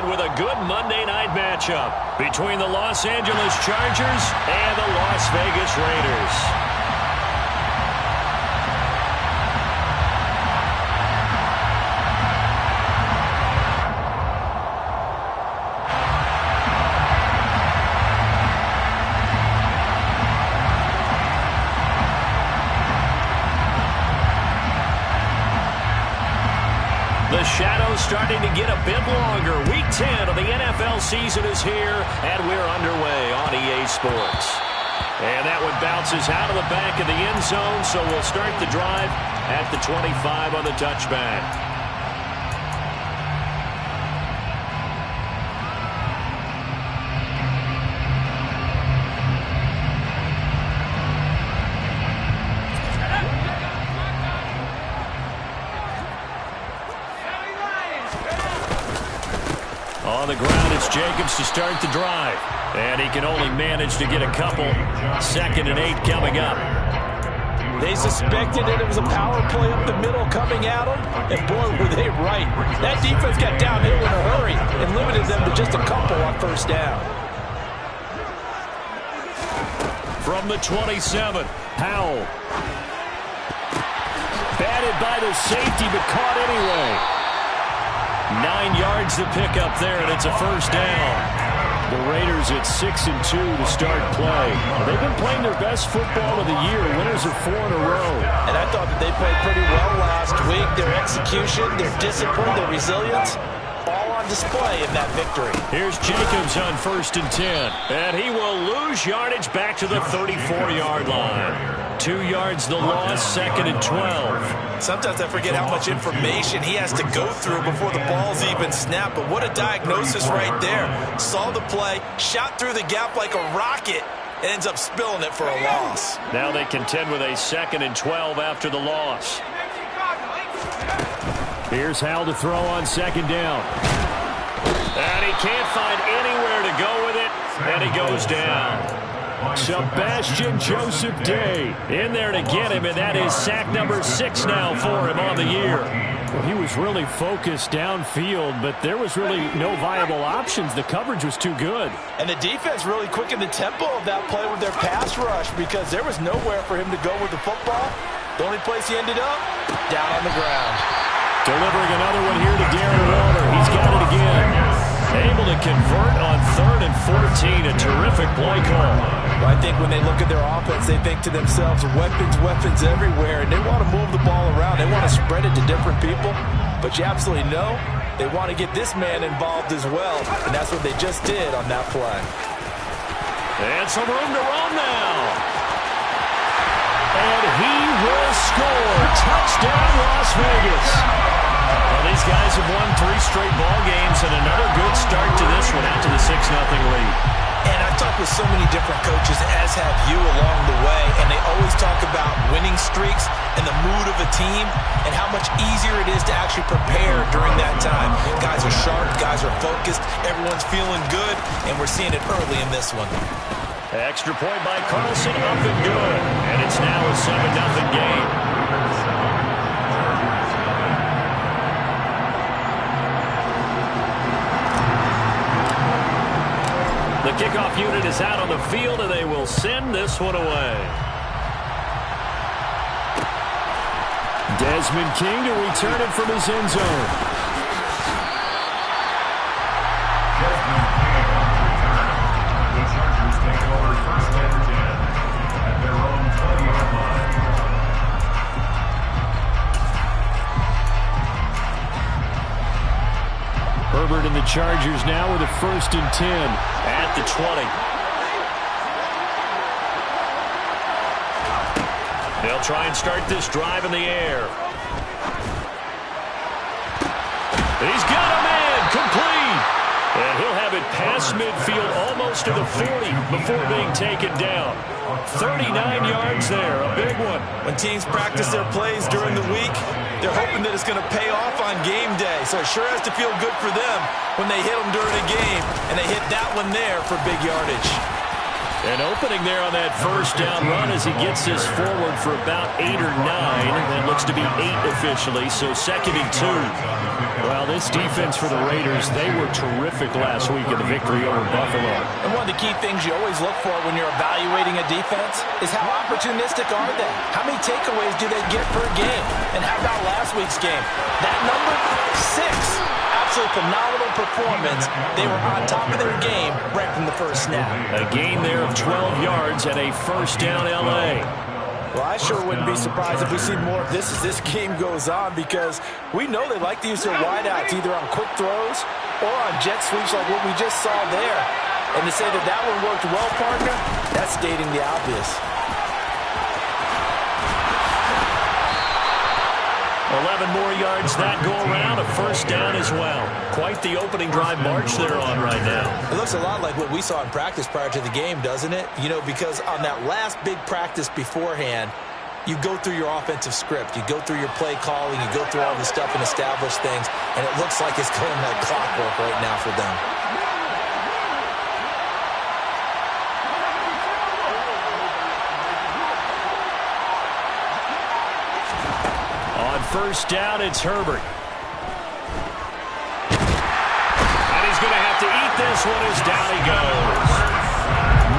with a good Monday night matchup between the Los Angeles Chargers and the Las Vegas Raiders. The shadow's starting to get a bit longer. Week 10 of the NFL season is here, and we're underway on EA Sports. And that one bounces out of the back of the end zone, so we'll start the drive at the 25 on the touchback. On the ground, it's Jacobs to start the drive. And he can only manage to get a couple. 2nd and 8 coming up. They suspected that it was a power play up the middle coming at them. And boy, were they right. That defense got downhill in a hurry and limited them to just a couple on first down. From the 27, Powell. Batted by the safety, but caught anyway. 9 yards to pick up there, and it's a first down. The Raiders at 6-2 to start play. They've been playing their best football of the year. Winners of 4 in a row. And I thought that they played pretty well last week. Their execution, their discipline, their resilience, all on display in that victory. Here's Jacobs on 1st and 10. And he will lose yardage back to the 34-yard line. 2 yards the loss, 2nd and 12. Sometimes I forget how much information he has to go through before the ball's even snapped. But what a diagnosis right there. Saw the play, shot through the gap like a rocket, and ends up spilling it for a loss. Now they contend with a 2nd and 12 after the loss. Here's Howell to throw on 2nd down. And he can't find anywhere to go with it, and he goes down. Sebastian Joseph Day in there to get him, and that is sack number 6 now for him on the year. Well, he was really focused downfield, but there was really no viable options. The coverage was too good. And the defense really quickened the tempo of that play with their pass rush because there was nowhere for him to go with the football. The only place he ended up, down on the ground. Delivering another one here to Darren Waller. He's got it again. Able to convert on 3rd and 14. A terrific play call. Well, I think when they look at their offense, they think to themselves, weapons, weapons everywhere, and they want to move the ball around. They want to spread it to different people. But you absolutely know they want to get this man involved as well, and that's what they just did on that play. And some room to run now. And he will score. Touchdown, Las Vegas. Well, these guys have won 3 straight ball games, and another good start to this one out to the 6-0 lead. And I've talked with so many different coaches, as have you along the way, and they always talk about winning streaks and the mood of a team and how much easier it is to actually prepare during that time. Guys are sharp, guys are focused, everyone's feeling good, and we're seeing it early in this one. Extra point by Carlson, up and good. And it's now a 7-0 game. The kickoff unit is out on the field, and they will send this one away. Desmond King to return it from his end zone. Herbert and the Chargers now with a 1st and 10 at the 20. They'll try and start this drive in the air. He's got a man complete. And he'll have it past midfield almost to the 40 before being taken down. 39 yards there, a big one. When teams practice their plays during the week, they're hoping that it's going to pay off on game day. So it sure has to feel good for them when they hit them during a game, and they hit that one there for big yardage. An opening there on that first down run as he gets this forward for about 8 or 9. That looks to be 8 officially, so 2nd and 2. Well, this defense for the Raiders, they were terrific last week in the victory over Buffalo. And one of the key things you always look for when you're evaluating a defense is how opportunistic are they? How many takeaways do they get per game? And how about last week's game? That number, 6. Absolutely phenomenal performance. They were on top of their game right from the first snap. A gain there of 12 yards and a first down L.A. Well, I sure wouldn't be surprised if we see more of this as this game goes on, because we know they like to use their wideouts either on quick throws or on jet sweeps like what we just saw there. And to say that that one worked well, partner, that's stating the obvious. 11 more yards that go around, a first down as well. Quite the opening drive march they're on right now. It looks a lot like what we saw in practice prior to the game, doesn't it? You know, because on that last big practice beforehand, you go through your offensive script, you go through your play calling, you go through all the stuff and establish things, and it looks like it's going like clockwork right now for them. First down, it's Herbert. And he's going to have to eat this one as down he goes.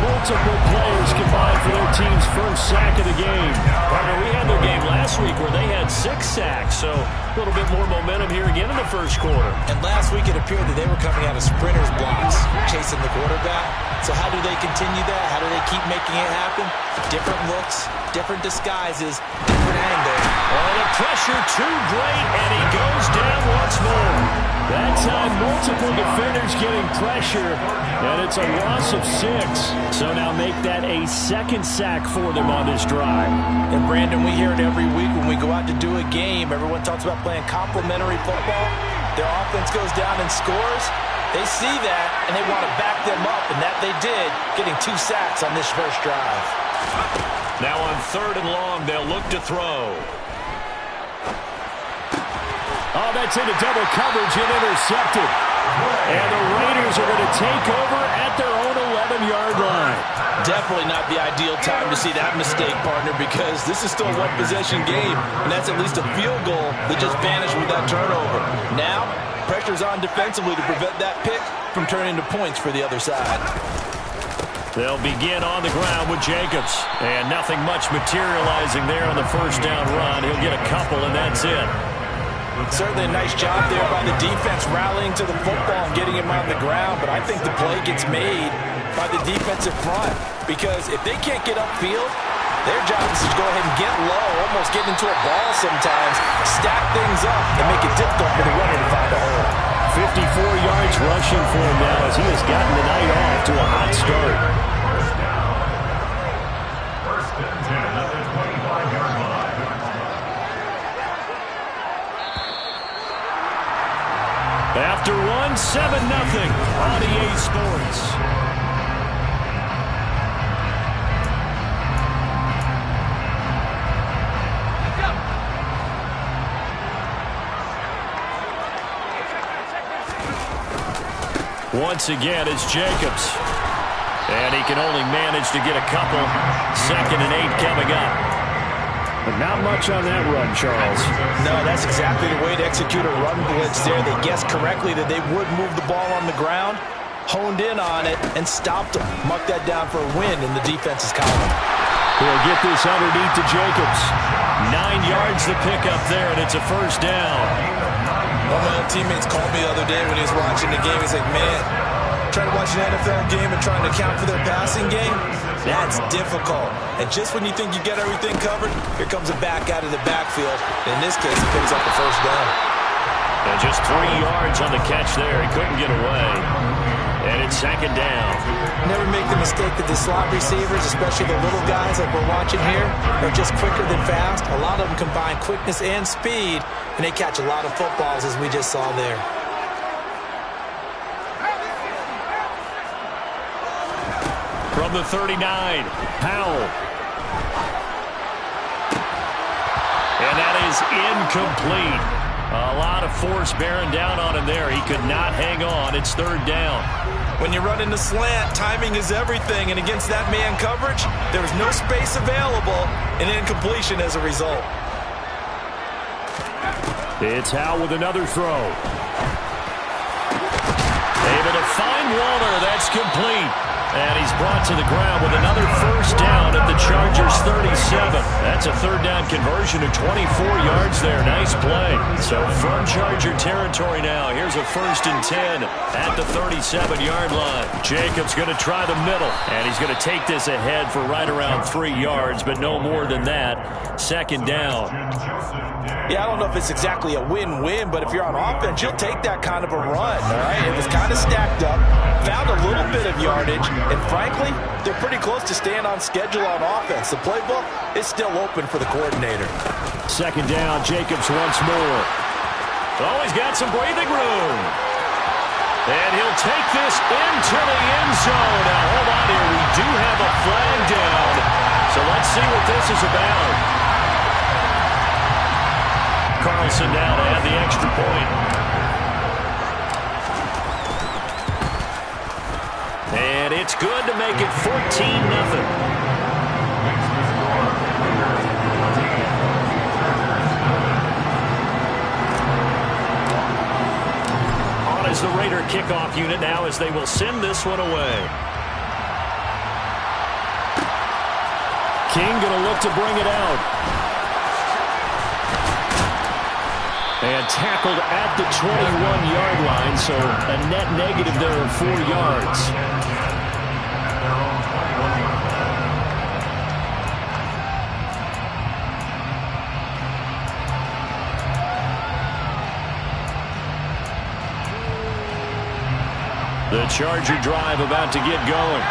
Multiple players combined for their team's first sack of the game. Partner, we had their game last week where they had 6 sacks, so a little bit more momentum here again in the first quarter. And last week it appeared that they were coming out of sprinters blocks, chasing the quarterback. So how do they continue that? How do they keep making it happen? Different looks, different disguises, different angles. Oh, the pressure too great, and he goes down once more. That time, multiple defenders getting pressure, and it's a loss of 6. So now make that a 2nd sack for them on this drive. And Brandon, we hear it every week when we go out to do a game. Everyone talks about playing complementary football. Their offense goes down and scores. They see that, and they want to back them up, and that they did, getting 2 sacks on this first drive. Now on 3rd and long, they'll look to throw. Oh, that's into double coverage and intercepted. And the Raiders are going to take over at their own 11-yard line. Definitely not the ideal time to see that mistake, partner, because this is still a one-possession game, and that's at least a field goal that just vanished with that turnover. Now, pressure's on defensively to prevent that pick from turning into points for the other side. They'll begin on the ground with Jacobs. And nothing much materializing there on the first down run. He'll get a couple, and that's it. Certainly a nice job there by the defense rallying to the football and getting him on the ground, but I think the play gets made by the defensive front, because if they can't get upfield, their job is to go ahead and get low, almost get into a ball sometimes, stack things up, and make it difficult for the runner to find a hole. 54 yards rushing for him now as he has gotten the night off to a hot start. After one, 7-0 on EA Sports. Once again, it's Jacobs. And he can only manage to get a couple. 2nd and 8 coming up. But not much on that run, Charles. No, that's exactly the way to execute a run blitz there. They guessed correctly that they would move the ball on the ground, honed in on it, and stopped them. Mark that down for a win in the defense's column. He'll get this underneath to Jacobs. 9 yards to pick up there, and it's a first down. One of my old teammates called me the other day when he was watching the game. He's like, man, trying to watch an NFL game and trying to account for their passing game, that's difficult. And just when you think you get everything covered, here comes a back out of the backfield. In this case, he picks up the first down. And just 3 yards on the catch there. He couldn't get away. And it's 2nd down. Never make the mistake that the slot receivers, especially the little guys like we're watching here, are just quicker than fast. A lot of them combine quickness and speed, and they catch a lot of footballs, as we just saw there. From the 39, Powell. And that is incomplete. A lot of force bearing down on him there. He could not hang on. It's 3rd down. When you run in the slant, timing is everything, and against that man coverage, there was no space available, and incompletion as a result. It's Howe with another throw. Able to find Waller. That's complete. And he's brought to the ground with another first down at the Chargers' 37. That's a third down conversion of 24 yards there. Nice play. So from Charger territory now, here's a 1st and 10 at the 37-yard line. Jacobs going to try the middle, and he's going to take this ahead for right around 3 yards, but no more than that. 2nd down. Yeah, I don't know if it's exactly a win-win, but if you're on offense, you'll take that kind of a run, all right? It was kind of stacked up, found a little bit of yardage, and frankly, they're pretty close to staying on schedule on offense. The playbook is still open for the coordinator. 2nd down, Jacobs once more. Oh, he's got some breathing room. And he'll take this into the end zone. Now, hold on here. We do have a flag down. So let's see what this is about. Carlson now to add the extra point. And it's good to make it 14-0. On is the Raider kickoff unit now as they will send this one away. King going to look to bring it out. And tackled at the 21-yard line, so a net negative there of 4 yards. The Charger drive about to get going.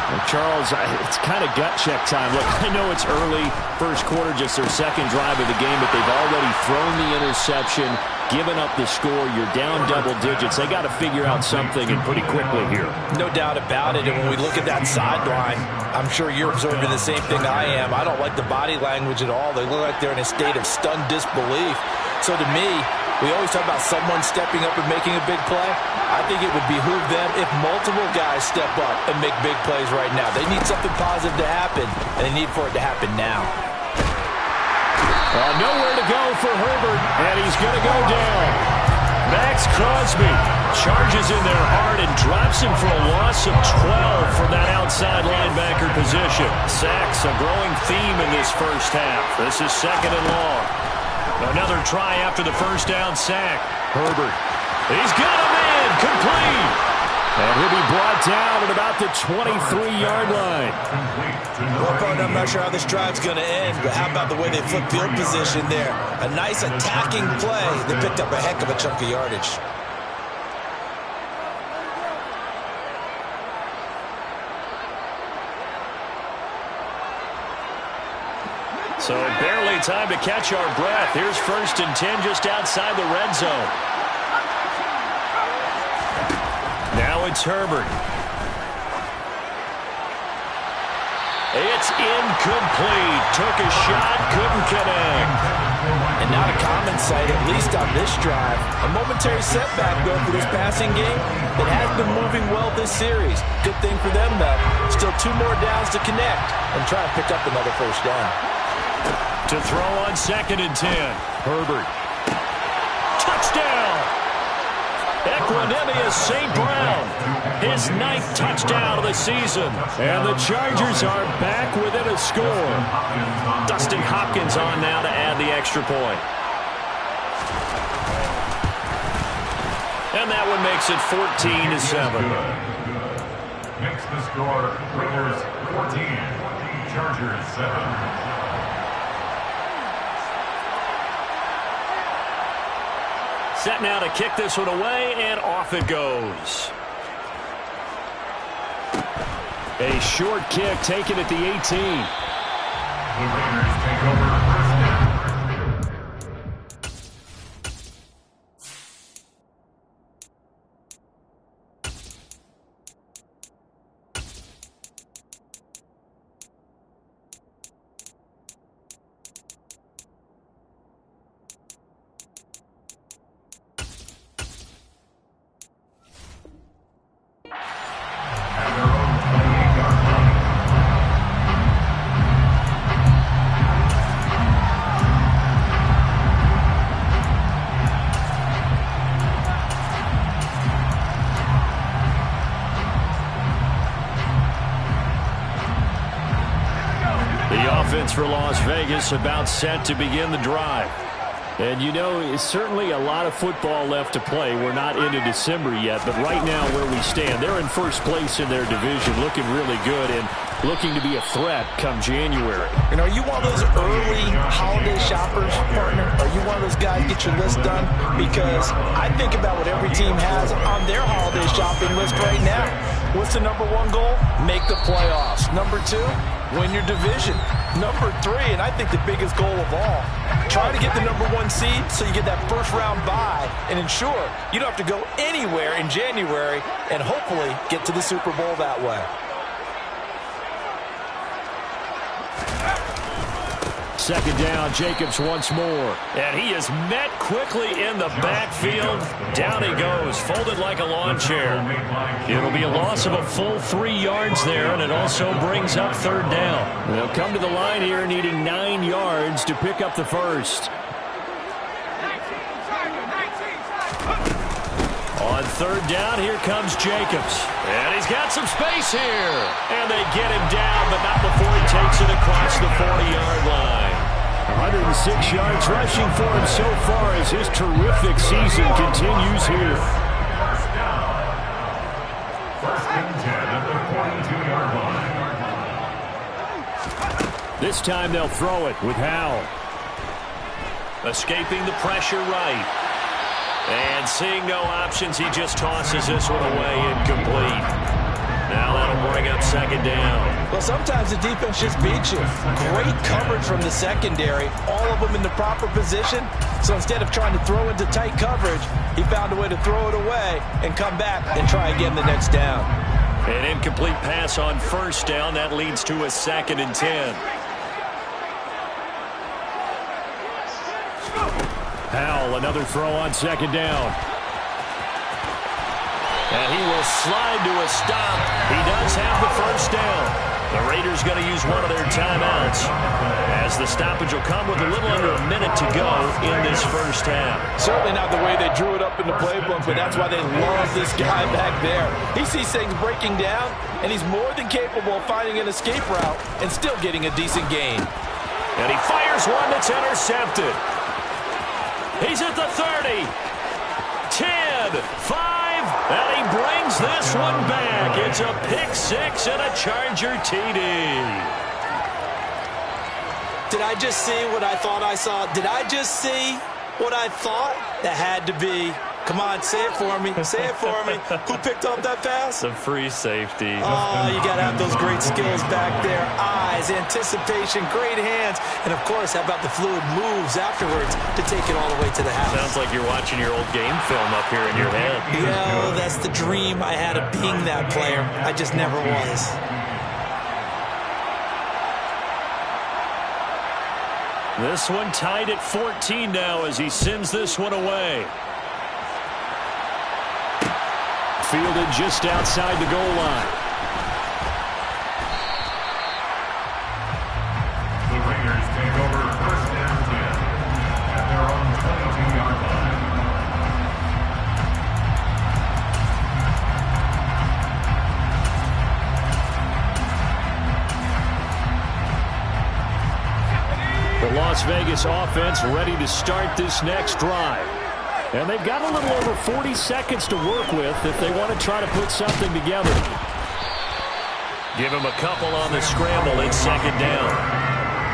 Well, Charles, it's kind of gut check time. Look, I know it's early, first quarter, just their 2nd drive of the game, but they've already thrown the interception, given up the score. You're down double digits. They got to figure out something, and pretty quickly here. No doubt about it, and when we look at that sideline, I'm sure you're observing the same thing I am. I don't like the body language at all. They look like they're in a state of stunned disbelief. So to me, we always talk about someone stepping up and making a big play. I think it would behoove them if multiple guys step up and make big plays right now. They need something positive to happen, and they need for it to happen now. Nowhere to go for Herbert, and he's going to go down. Max Crosby charges in there hard and drops him for a loss of 12 from that outside linebacker position. Sacks, a growing theme in this first half. This is 2nd and long. Another try after the first down sack. Herbert. He's got a man complete. And he'll be brought down at about the 23-yard line. Well, I'm not sure how this drive's going to end, but how about the way they flip field position there? A nice attacking play. They picked up a heck of a chunk of yardage. So barely time to catch our breath. Here's 1st and 10 just outside the red zone. Now it's Herbert. It's incomplete. Took a shot, couldn't connect. And not a common sight, at least on this drive. A momentary setback, though, for this passing game. It has been moving well this series. Good thing for them, though. Still 2 more downs to connect and try to pick up another first down. To throw on 2nd and 10. Herbert. Touchdown! Equanimeous St. Brown, his 9th touchdown of the season. And the Chargers are back within a score. Dustin Hopkins on now to add the extra point. And that one makes it 14-7. Makes the score Raiders 14, Chargers 7. Set now to kick this one away, and off it goes. A short kick taken at the 18. The Raiders take over first down. offense for Las Vegas about set to begin the drive. And, you know, it's certainly a lot of football left to play. We're not into December yet, but right now where we stand, they're in first place in their division, looking really good and looking to be a threat come January. And are you one of those early holiday shoppers, partner? Are you one of those guys get your list done? Because I think about what every team has on their holiday shopping list right now. What's the number one goal? Make the playoffs. Number two, win your division. Number three, and I think the biggest goal of all, try to get the number one seed so you get that first round bye and ensure you don't have to go anywhere in January and hopefully get to the Super Bowl that way. Second down, Jacobs once more. And he is met quickly in the backfield. Down he goes, folded like a lawn chair. It'll be a loss of a full 3 yards there, and it also brings up third down. They'll come to the line here needing 9 yards to pick up the first. On third down, here comes Jacobs. And he's got some space here. And they get him down, but not before he takes it across the 40-yard line. 106 yards rushing for him so far as his terrific season continues here. First down. First and 10 at the 42-yard line. This time they'll throw it with Howell. Escaping the pressure right. And seeing no options, he just tosses this one away incomplete. Now that'll bring up second down. Well, sometimes the defense just beats you. Great coverage from the secondary, all of them in the proper position. So instead of trying to throw into tight coverage, he found a way to throw it away and come back and try again the next down. An incomplete pass on first down. That leads to a 2nd and 10. Howell, another throw on second down. And he will slide to a stop. He does have the first down. The Raiders going to use one of their timeouts, as the stoppage will come with a little under a minute to go in this first half. Certainly not the way they drew it up in the playbook, but that's why they love this guy back there. He sees things breaking down, and he's more than capable of finding an escape route and still getting a decent gain. And he fires one that's intercepted. He's at the 30, 10, 5, and he brings this one back. It's a pick six and a Charger TD. Did I just see what I thought I saw? Did I just see what I thought? That had to be. Come on, say it for me. Say it for me. Who picked up that pass? The free safety. Oh, you got to have those great skills back there. Eyes, anticipation, great hands. And, of course, how about the fluid moves afterwards to take it all the way to the house? Sounds like you're watching your old game film up here in your head. Yeah, that's the dream I had of being that player. I just never was. This one tied at 14 now as he sends this one away. Fielded just outside the goal line. The Raiders take over first and 10 at their own 22-yard line. The Las Vegas offense ready to start this next drive. And they've got a little over 40 seconds to work with if they want to try to put something together. Give him a couple on the scramble. It's second down.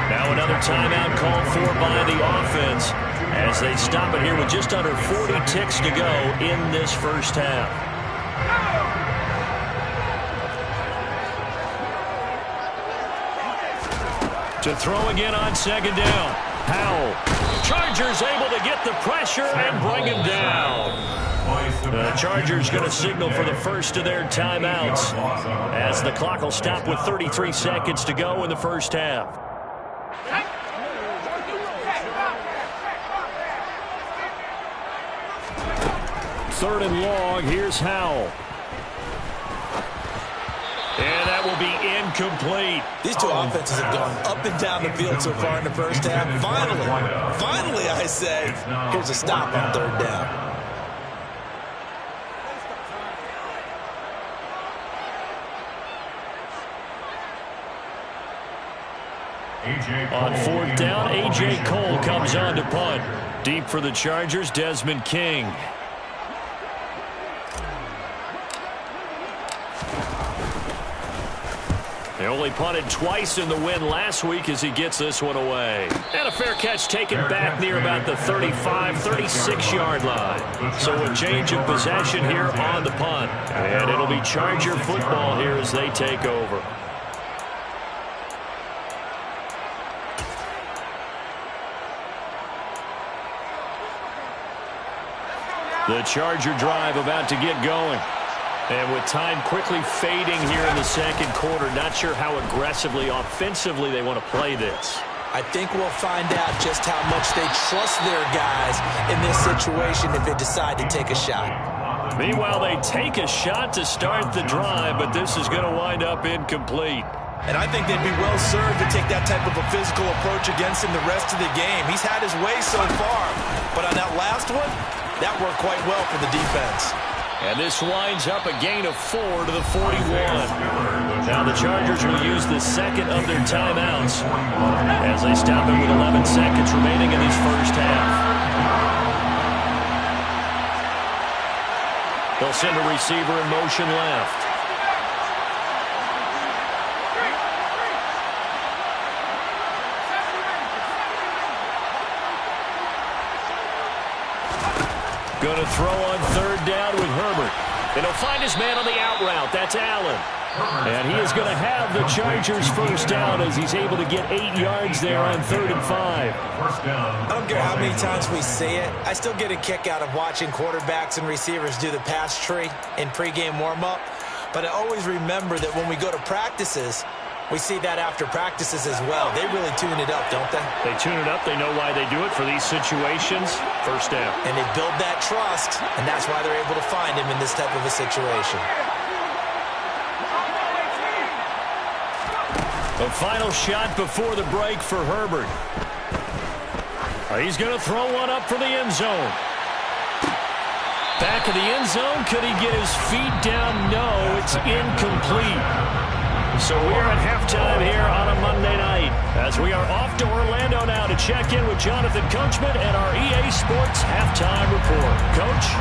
Now another timeout called for by the offense as they stop it here with just under 40 ticks to go in this first half. To throw again on second down. Howell. Chargers able to get the pressure and bring him down. The Chargers going to signal for the first of their timeouts as the clock will stop with 33 seconds to go in the first half. Third and long. Here's Howell. And that will be incomplete. These two offenses have gone up and down the field so far in the first half. Finally, I say, here's a stop on third down. On fourth down, A.J. Cole comes on to punt. Deep for the Chargers, Desmond King. They only punted twice in the win last week as he gets this one away. And a fair catch taken back near about the 35, 36-yard line. So a change of possession here on the punt. And it'll be Charger football here as they take over. The Charger drive about to get going. And with time quickly fading here in the second quarter, not sure how aggressively, offensively they want to play this. I think we'll find out just how much they trust their guys in this situation if they decide to take a shot. Meanwhile, they take a shot to start the drive, but this is going to wind up incomplete. And I think they'd be well served to take that type of a physical approach against him the rest of the game. He's had his way so far, but on that last one, that worked quite well for the defense. And this winds up a gain of 4 to the 41. Now the Chargers will use the second of their timeouts as they stop it with 11 seconds remaining in this first half. They'll send a receiver in motion left. Going to throw on third down with Herbert. And he'll find his man on the out route. That's Allen. And he is going to have the Chargers first down as he's able to get 8 yards there on 3rd and 5. I don't care how many times we say it. I still get a kick out of watching quarterbacks and receivers do the pass tree in pregame warm-up. But I always remember that when we go to practices, we see that after practices as well. They really tune it up, don't they? They tune it up. They know why they do it for these situations. First down. And they build that trust, and that's why they're able to find him in this type of a situation. The final shot before the break for Herbert. He's going to throw one up for the end zone. Back of the end zone. Could he get his feet down? No, it's incomplete. So we're at halftime here on a Monday night as we are off to Orlando now to check in with Jonathan Coachman and our EA Sports Halftime Report. Coach?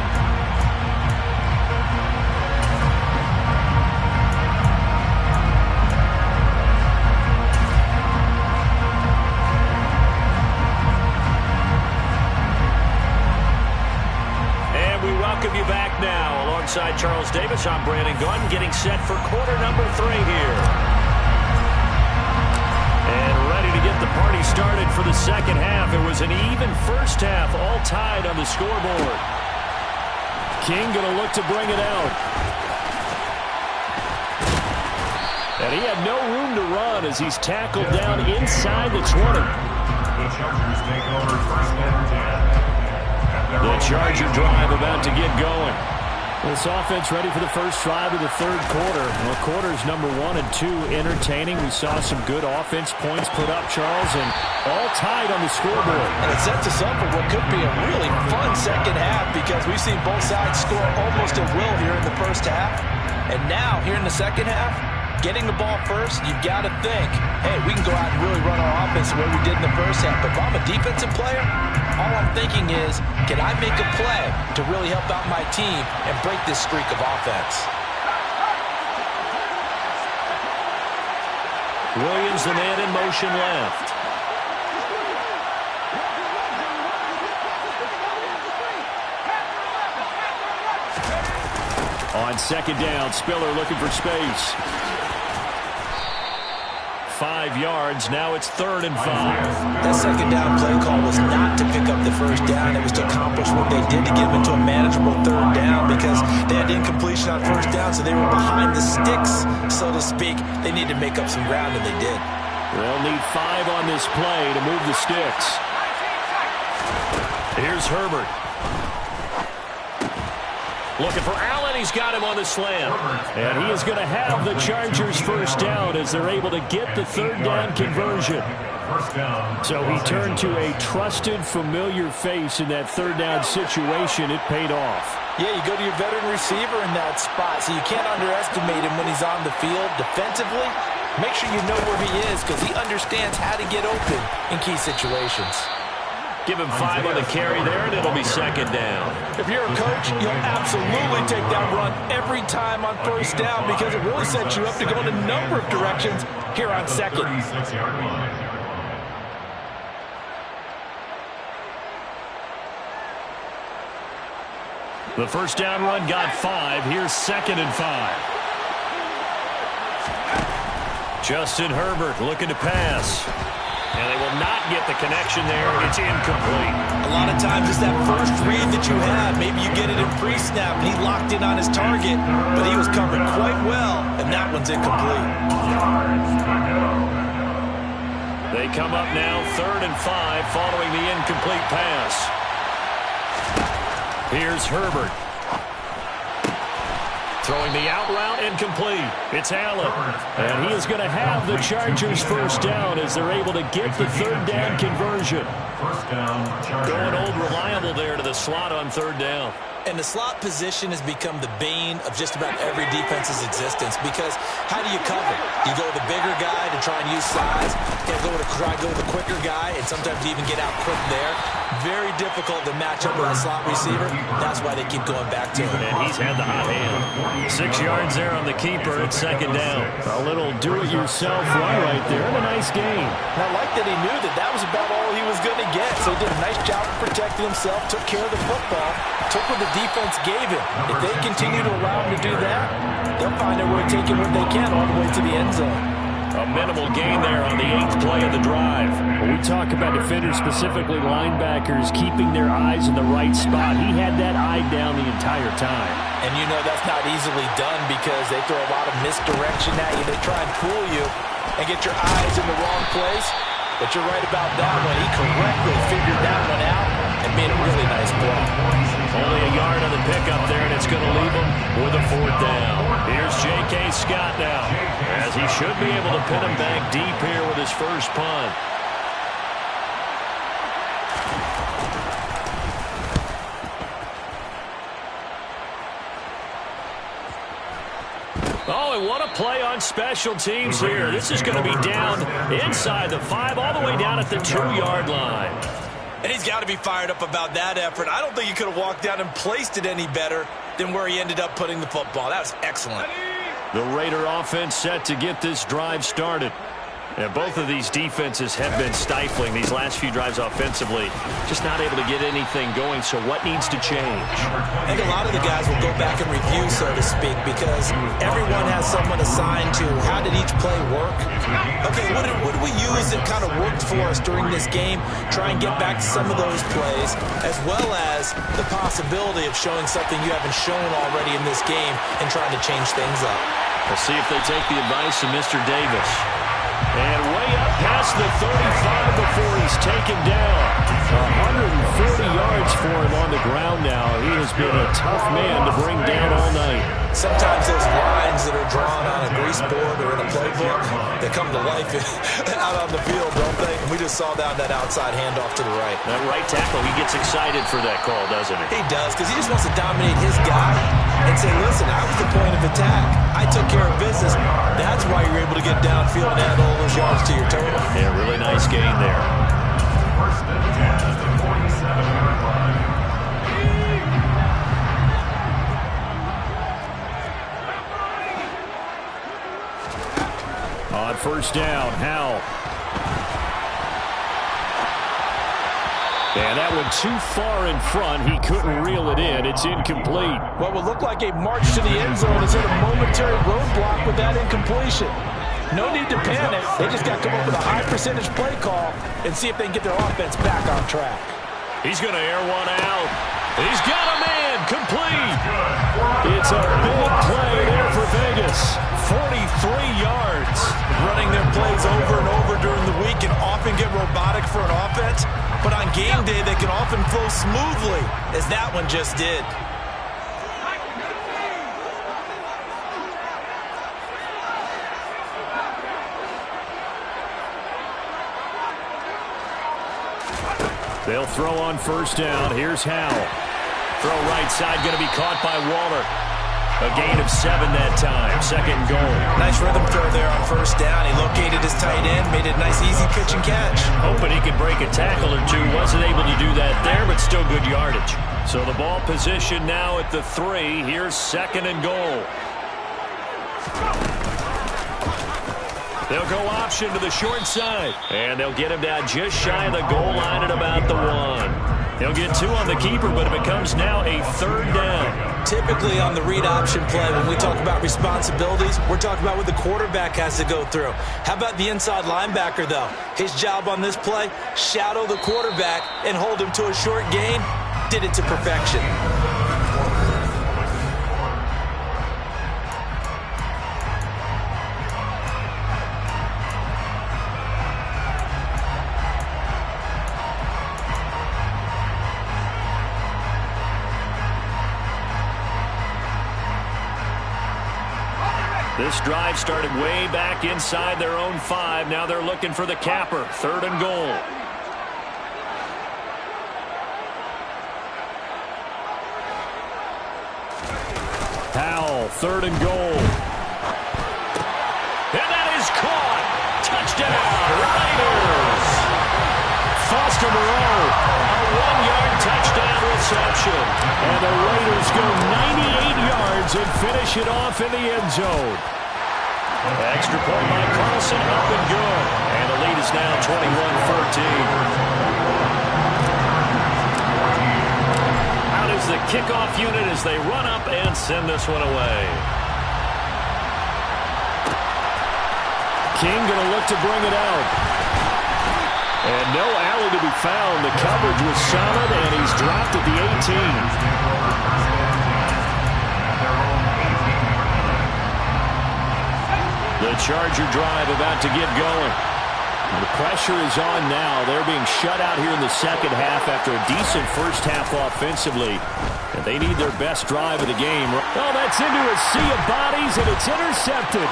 And we welcome you back now. Alongside Charles Davis, I'm Brandon Gunn, getting set for quarter number 3 here. And ready to get the party started for the second half. It was an even first half, all tied on the scoreboard. King going to look to bring it out. And he had no room to run as he's tackled down inside the 20. The Chargers take over 1st and 10. The Charger drive about to get going. This offense ready for the first drive of the third quarter. Well, quarters number 1 and 2 entertaining. We saw some good offense points put up, Charles, and all tied on the scoreboard. And it sets us up for what could be a really fun second half because we've seen both sides score almost at will here in the first half. And now, here in the second half, getting the ball first, you've got to think, hey, we can go out and really run our offense the way we did in the first half. But if I'm a defensive player, all I'm thinking is, can I make a play to really help out my team and break this streak of offense? Williams, the man in motion left. On second down, Spiller looking for space. 5 yards. Now it's 3rd and 5. That second down play call was not to pick up the first down. It was to accomplish what they did to get them into a manageable 3rd down because they had incompletion on first down, so they were behind the sticks, so to speak. They needed to make up some ground, and they did. They'll need 5 on this play to move the sticks. Here's Herbert. Looking for Allen. He's got him on the slam. And he is going to have the Chargers first down as they're able to get the 3rd down conversion. So he turned to a trusted, familiar face in that 3rd down situation. It paid off. Yeah, you go to your veteran receiver in that spot, so you can't underestimate him when he's on the field defensively. make sure you know where he is because he understands how to get open in key situations. Give him 5 on the carry there, and it'll be second down. If you're a coach, you'll absolutely take that run every time on first down because it really sets you up to go in a number of directions here on second. 36-yard line. The first down run got 5. Here's 2nd and 5. Justin Herbert looking to pass. And they will not get the connection there. It's incomplete. A lot of times it's that first read that you have. Maybe you get it in pre-snap, and he locked in on his target, but he was covered quite well, and that one's incomplete. They come up now 3rd and 5 following the incomplete pass. Here's Herbert. Throwing the out route, incomplete. It's Allen. And he is going to have the Chargers first down as they're able to get the 3rd down conversion. First down, Chargers. Going old reliable there to the slot on 3rd down. And the slot position has become the bane of just about every defense's existence because how do you cover? You go with the bigger guy to try and use size. You go with the quicker guy, and sometimes you even get out quick there. Very difficult to match up with a slot receiver. That's why they keep going back to him. And he's had the hot hand. 6 yards there on the keeper at 2nd down. A little do-it-yourself run right there and a nice gain. And I like that he knew that that was about all he was going to get. So he did a nice job of protecting himself, took care of the football, took what the defense gave him. If they continue to allow him to do that, they'll find a way to take it what they can all the way to the end zone. A minimal gain there on the 8th play of the drive. When we talk about defenders, specifically linebackers, keeping their eyes in the right spot, he had that eye down the entire time. And you know that's not easily done because they throw a lot of misdirection at you. They try and fool you and get your eyes in the wrong place. But you're right about that one. He correctly figured that one out and made a really nice play. Only a yard on the pickup there, and it's going to leave him with a 4th down. Here's J.K. Scott now, as he should be able to pin him back deep here with his first punt. Oh, and what a play on special teams here. This is going to be down inside the 5, all the way down at the 2-yard line. And he's got to be fired up about that effort. I don't think he could have walked down and placed it any better than where he ended up putting the football. That was excellent. The Raider offense set to get this drive started. And both of these defenses have been stifling these last few drives offensively. Just not able to get anything going, so what needs to change? I think a lot of the guys will go back and review, so to speak, because everyone has someone assigned to how did each play work. Okay, what did we use that kind of worked for us during this game? Try and get back to some of those plays, as well as the possibility of showing something you haven't shown already in this game and trying to change things up. We'll see if they take the advice of Mr. Davis. And way up past the 35 before he's taken down. 140 yards for him on the ground now. He has been a tough man to bring down all night. Sometimes those lines that are drawn on a grease board or in a playbook, they come to life out on the field, don't they? And we just saw that outside handoff to the right. That right tackle, he gets excited for that call, doesn't he? He does, because he just wants to dominate his guy and say, listen, I was the point of attack. I took care of business. That's why you're able to get downfield and add all those yards to your total. Yeah, really nice gain there. First and 10 at the 47-yard line. On first down, Howell. And that one too far in front. He couldn't reel it in. It's incomplete. What would look like a march to the end zone is hit a momentary roadblock with that incompletion. No need to panic. They just got to come up with a high percentage play call and see if they can get their offense back on track. He's going to air one out. He's got a man complete. It's a big play there for Vegas. 43 yards. Running their plays over and over during the week can often get robotic for an offense, but on game day they can often flow smoothly, as that one just did. They'll throw on first down. Here's Howell. Throw right side, going to be caught by Waller. A gain of 7 that time. Second and goal. Nice rhythm throw there on first down. He located his tight end, made it a nice, easy pitch and catch. Hoping he could break a tackle or two. Wasn't able to do that there, but still good yardage. So the ball position now at the 3. Here's second and goal. They'll go option to the short side. And they'll get him down just shy of the goal line at about the 1. He'll get 2 on the keeper, but it becomes now a third down. Typically on the read option play, when we talk about responsibilities, we're talking about what the quarterback has to go through. How about the inside linebacker, though? His job on this play, shadow the quarterback and hold him to a short gain. Did it to perfection. This drive started way back inside their own 5. Now they're looking for the capper. Third and goal. Powell, third and goal. And that is caught. Touchdown, Raiders. Foster Moreau, a 1-yard touchdown reception. And the Raiders go 98 yards and finish it off in the end zone. Extra point by Carlson, up and good. And the lead is now 21-13. Out is the kickoff unit as they run up and send this one away. King going to look to bring it out. And no alley to be found. The coverage was solid, and he's dropped at the 18. The Charger drive about to get going. The pressure is on now. They're being shut out here in the second half after a decent first half offensively. And they need their best drive of the game. Oh, that's into a sea of bodies, and it's intercepted.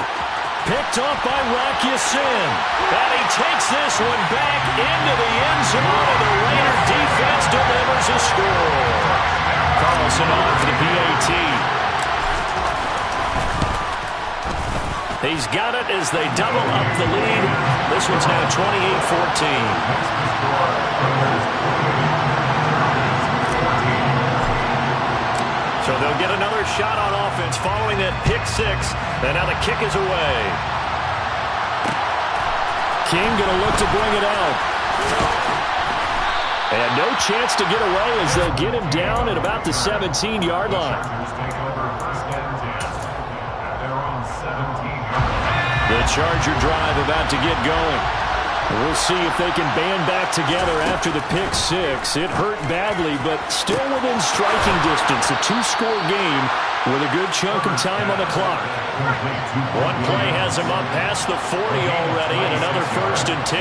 Picked off by Rock Ya-Sin. And he takes this one back into the end zone, and the Raider defense delivers a score. Carlson on for the PAT. He's got it as they double up the lead. This one's now 28-14. So they'll get another shot on offense following that pick 6. And now the kick is away. King going to look to bring it out. And no chance to get away as they'll get him down at about the 17-yard line. The Charger drive about to get going. We'll see if they can band back together after the pick 6. It hurt badly, but still within striking distance. A 2-score game with a good chunk of time on the clock. One play has him up past the 40 already, and another 1st and 10.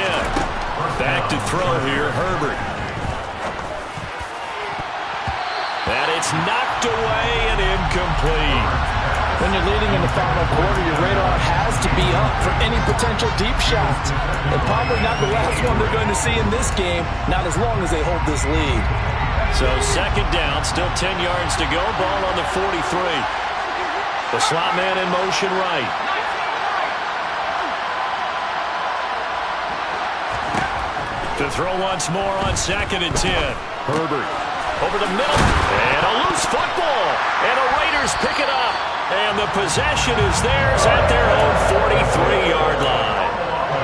Back to throw here, Herbert. And it's knocked away and incomplete. When you're leading in the final quarter, your radar has to be up for any potential deep shots. And probably not the last one they're going to see in this game, not as long as they hold this lead. So second down, still 10 yards to go. Ball on the 43. The slot man in motion right. To throw once more on 2nd and 10. Herbert over the middle. And a loose football. And the Raiders pick it up. And the possession is theirs at their own 43-yard line.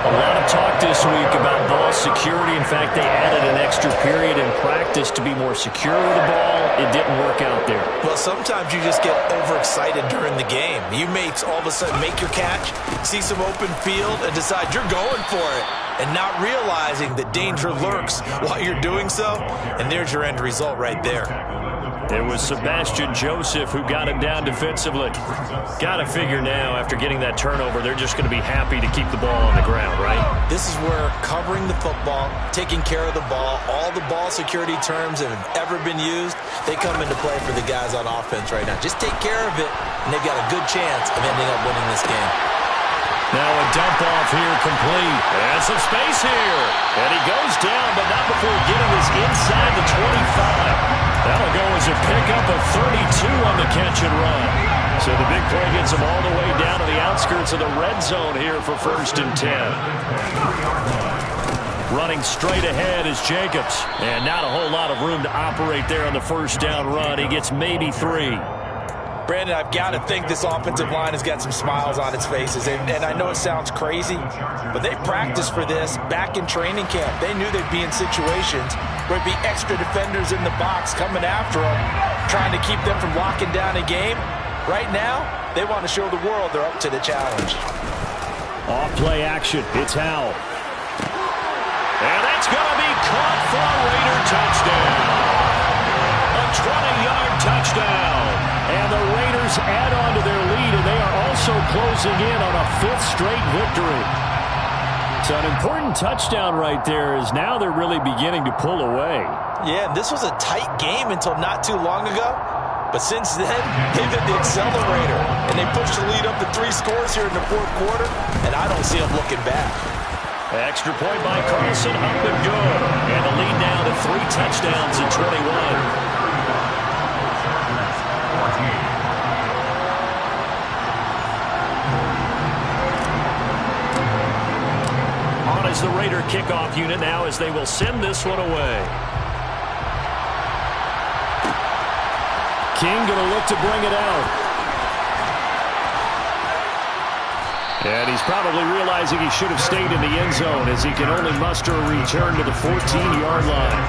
A lot of talk this week about ball security. In fact, they added an extra period in practice to be more secure with the ball. It didn't work out there. Well, sometimes you just get overexcited during the game. You may all of a sudden make your catch, see some open field, and decide you're going for it, and not realizing that danger lurks while you're doing so, and there's your end result right there. It was Sebastian Joseph who got him down defensively. Got to figure now, after getting that turnover, they're just going to be happy to keep the ball on the ground, right? This is where covering the football, taking care of the ball, all the ball security terms that have ever been used, they come into play for the guys on offense right now. Just take care of it, and they've got a good chance of ending up winning this game. Now a dump off here complete. And some space here. And he goes down, but not before getting this inside the 25. That'll go as a pickup of 32 on the catch and run. So the big play gets them all the way down to the outskirts of the red zone here for 1st and 10. Running straight ahead is Jacobs. And not a whole lot of room to operate there on the first down run. He gets maybe 3. Brandon, I've got to think this offensive line has got some smiles on its faces. And I know it sounds crazy, but they practiced for this back in training camp. They knew they'd be in situations where it'd be extra defenders in the box coming after them, trying to keep them from locking down a game. Right now, they want to show the world they're up to the challenge. Off play action. It's Howell. And that's going to be caught for a Raider touchdown. A 20-yard touchdown. And the Raiders add on to their lead, and they are also closing in on a 5th straight victory. So an important touchdown right there, as now they're really beginning to pull away. Yeah, this was a tight game until not too long ago. But since then, they've hit the accelerator, and they pushed the lead up to 3 scores here in the 4th quarter, and I don't see them looking back. Extra point by Carlson, up and good. And the lead now to 3 touchdowns in 21. Is the Raider kickoff unit now as they will send this one away. King going to look to bring it out. And he's probably realizing he should have stayed in the end zone as he can only muster a return to the 14-yard line.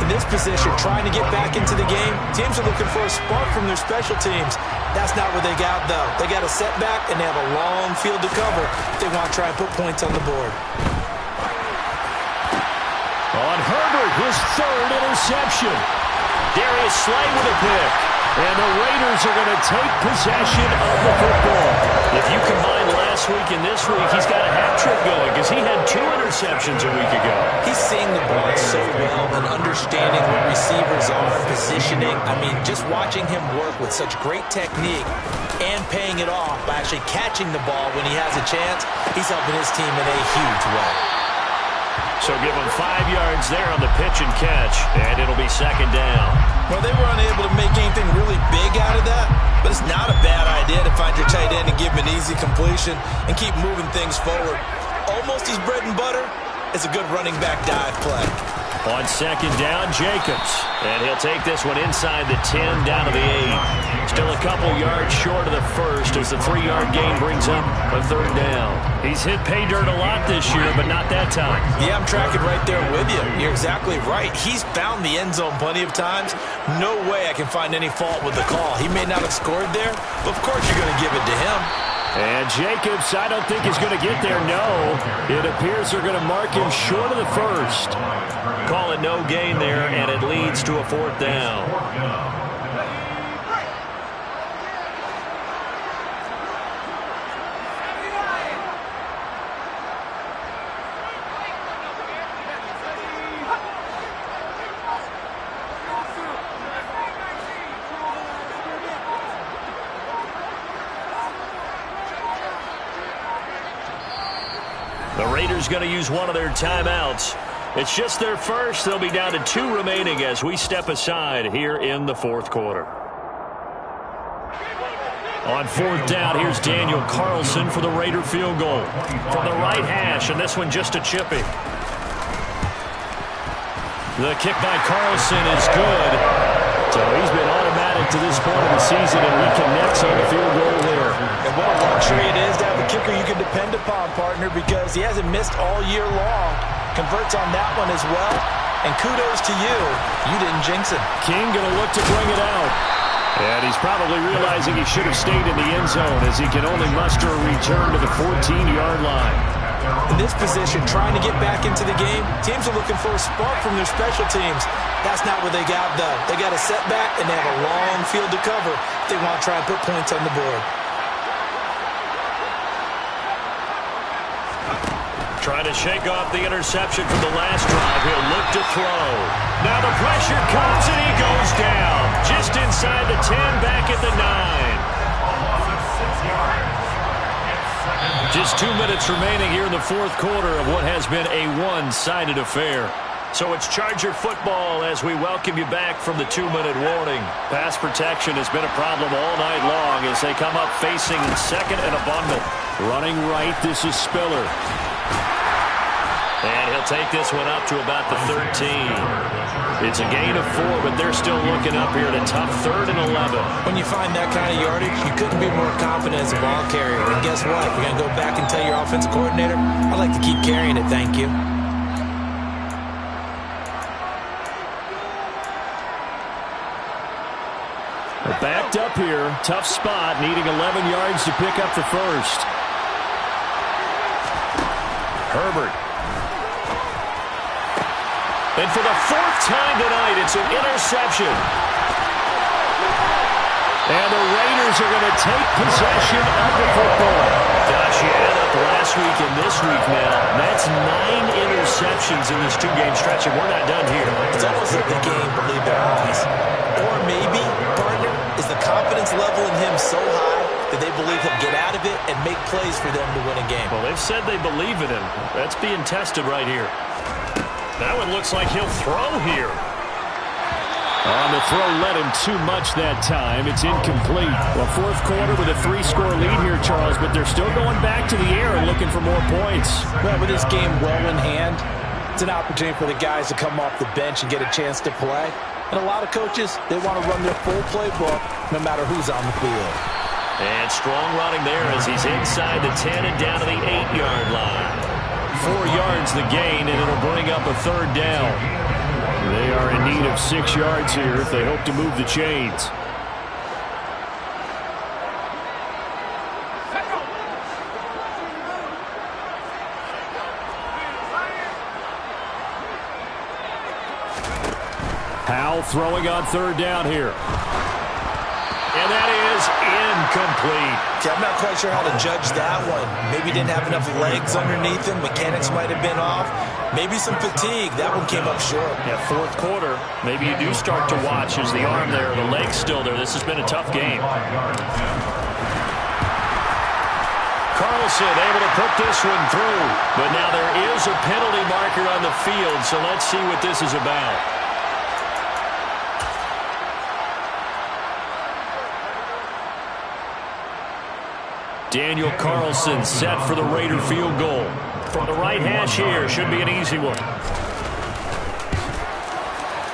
In this position, trying to get back into the game, teams are looking for a spark from their special teams. That's not what they got, though. They got a setback, and they have a long field to cover if they want to try and put points on the board. On Herbert, his 3rd interception. Darius Slay with a pick. And the Raiders are going to take possession of the football. If you combine last week and this week, he's got a hat trick going because he had 2 interceptions a week ago. He's seeing the ball so well and understanding what receivers are, positioning. I mean, just watching him work with such great technique and paying it off by actually catching the ball when he has a chance, he's helping his team in a huge way. So give him 5 yards there on the pitch and catch, and it'll be 2nd down. Well, they were unable to make anything really big out of that, but it's not a bad idea to find your tight end and give him an easy completion and keep moving things forward. Almost his bread and butter is a good running back dive play. On 2nd down, Jacobs. And he'll take this one inside the 10 down to the 8. Still a couple yards short of the 1st as the 3-yard gain brings up a 3rd down. He's hit pay dirt a lot this year, but not that time. Yeah, I'm tracking right there with you. You're exactly right. He's found the end zone plenty of times. No way I can find any fault with the call. He may not have scored there, but of course you're going to give it to him. And Jacobs, I don't think he's going to get there, no. It appears they're going to mark him short of the 1st. Call it no gain there, and it leads to a 4th down. The Raiders going to use one of their timeouts. It's just their first. They'll be down to 2 remaining as we step aside here in the 4th quarter. On 4th down, here's Daniel Carlson for the Raider field goal. From the right hash, and this one just a chippy. The kick by Carlson is good. So he's been automatic to this point of the season, and he connects on the field goal there. And what a luxury it is to have a kicker you can depend upon, partner, because he hasn't missed all year long. Converts on that one as well. And kudos to you. You didn't jinx it. King going to look to bring it out. And he's probably realizing he should have stayed in the end zone as he can only muster a return to the 14-yard line. In this position, trying to get back into the game, teams are looking for a spark from their special teams. That's not what they got, though. They got a setback, and they have a long field to cover if they want to try and put points on the board. Trying to shake off the interception from the last drive. He'll look to throw. Now the pressure comes, and he goes down. Just inside the 10, back at the 9. Just 2 minutes remaining here in the 4th quarter of what has been a one-sided affair. So it's Charger football as we welcome you back from the 2-minute warning. Pass protection has been a problem all night long as they come up facing second and a bundle. Running right, this is Spiller. And he'll take this one up to about the 13. It's a gain of 4, but they're still looking up here at a tough 3rd and 11. When you find that kind of yardage, you couldn't be more confident as a ball carrier. And guess what? You're going to go back and tell your offensive coordinator, I'd like to keep carrying it, thank you. They're backed up here. Tough spot, needing 11 yards to pick up the first. Herbert. And for the 4th time tonight, it's an interception. And the Raiders are going to take possession of the football. Gosh, you add up last week and this week now. That's 9 interceptions in this 2-game stretch, and we're not done here. It's almost like the game believe their eyes. Or maybe, partner, is the confidence level in him so high that they believe he'll get out of it and make plays for them to win a game. Well, they've said they believe in him. That's being tested right here. That one looks like he'll throw here. On the throw, led him too much that time. It's incomplete. Well, 4th quarter with a 3-score lead here, Charles, but they're still going back to the air and looking for more points. Well, with this game well in hand, it's an opportunity for the guys to come off the bench and get a chance to play. And a lot of coaches, they want to run their full playbook no matter who's on the field. And strong running there as he's inside the 10 and down to the 8-yard line. 4 yards the gain, and it'll bring up a 3rd down. They are in need of 6 yards here if they hope to move the chains. Powell throwing on 3rd down here. And that is incomplete. I'm not quite sure how to judge that one. Maybe he didn't have enough legs underneath him. Mechanics might have been off. Maybe some fatigue. That one came up short. Yeah, 4th quarter. Maybe you do start to watch as the arm there, the leg's still there. This has been a tough game. Carlson able to put this one through. But now there is a penalty marker on the field, so let's see what this is about. Daniel Carlson set for the Raider field goal. From the right hash here, should be an easy one.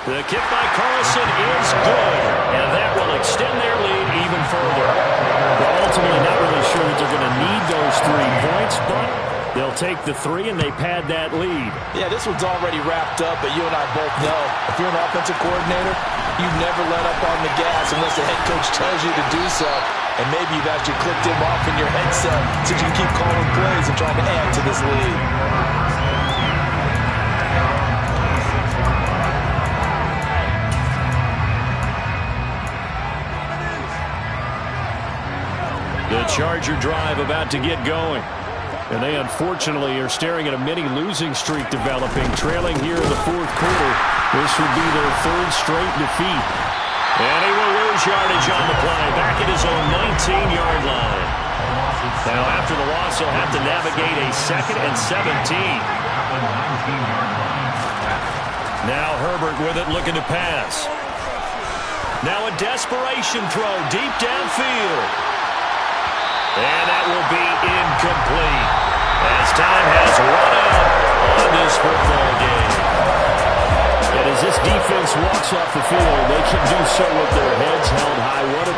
The kick by Carlson is good, and that will extend their lead even further. Well, ultimately, not really sure that they're going to need those 3 points, but they'll take the 3 and they pad that lead. Yeah, this one's already wrapped up, but you and I both know if you're an offensive coordinator, you never let up on the gas unless the head coach tells you to do so. And maybe you've actually clicked him off in your headset so you can keep calling plays and trying to add to this lead. The Charger drive about to get going. And they unfortunately are staring at a mini losing streak developing, trailing here in the 4th quarter. This would be their 3rd straight defeat. And he will lose yardage on the play, back at his own 19-yard line. Now, after the loss, he'll have to navigate a 2nd and 17. Now Herbert with it, looking to pass. Now a desperation throw deep downfield. And that will be incomplete as time has run out on this football game. And as this defense walks off the field, they can do so with their heads held high. What a